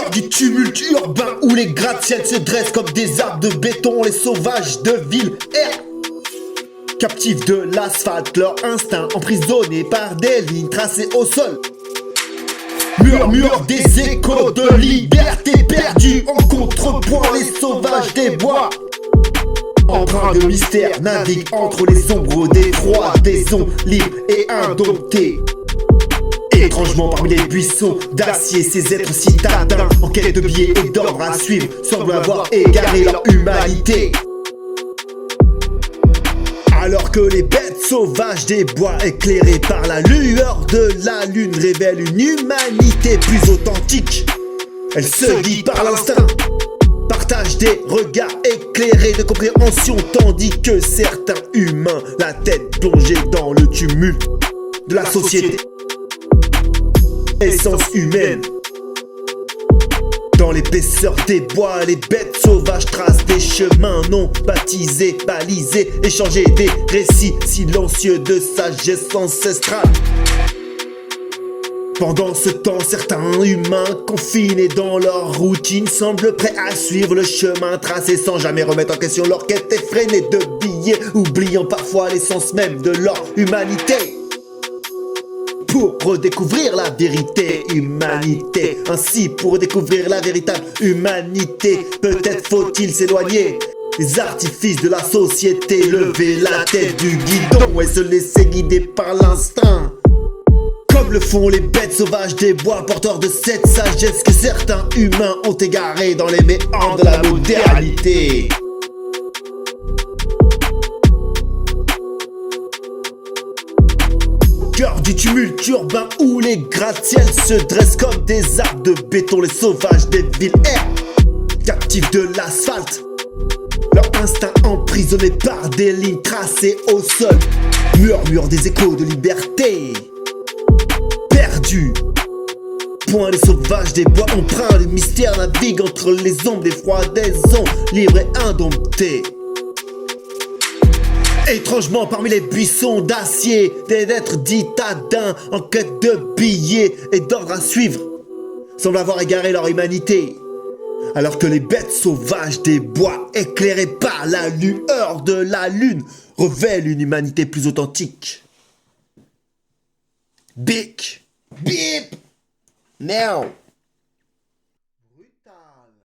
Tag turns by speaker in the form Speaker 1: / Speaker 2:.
Speaker 1: Cœur du tumulte urbain où les gratte-ciels se dressent comme des arbres de béton, les sauvages de ville errent. Captifs de l'asphalte, leur instinct emprisonnés par des lignes tracées au sol. Murmure des échos de liberté perdue, en contrepoint les sauvages des bois. Empreint de mystère navigue entre les ombres détroits des ondes libres et indomptés. Étrangement parmi les buissons d'acier, ces êtres citadins en quête de billets et d'ordre à suivre semblent avoir égaré leur humanité. Alors que les bêtes sauvages des bois éclairées par la lueur de la lune révèlent une humanité plus authentique, elle se guide par l'instinct, partage des regards éclairés de compréhension, tandis que certains humains, la tête plongée dans le tumulte de la société, essence humaine. Dans l'épaisseur des bois, les bêtes sauvages tracent des chemins non baptisés, balisés, échanger des récits silencieux de sagesse ancestrale. Pendant ce temps, certains humains confinés dans leur routine semblent prêts à suivre le chemin tracé sans jamais remettre en question leur quête effrénée de billets, oubliant parfois l'essence même de leur humanité. Pour redécouvrir la vérité, humanité. Ainsi, pour découvrir la véritable humanité, peut-être faut-il s'éloigner des artifices de la société, lever la tête du guidon et se laisser guider par l'instinct. Comme le font les bêtes sauvages des bois, porteurs de cette sagesse que certains humains ont égarée dans les méandres de la modernité. Cœur du tumulte urbain où les gratte-ciels se dressent comme des arbres de béton, les sauvages des villes errent. Captifs de l'asphalte, leur instinct emprisonné par des lignes tracées au sol. Murmure des échos de liberté perdus. Point les sauvages des bois empreints de mystère naviguent entre les ombres des froidaisons, libres et indomptés. Étrangement parmi les buissons d'acier, des êtres citadins en quête de billets et d'ordre à suivre semblent avoir égaré leur humanité. Alors que les bêtes sauvages des bois, éclairées par la lueur de la lune, révèlent une humanité plus authentique. Bic, bip, now.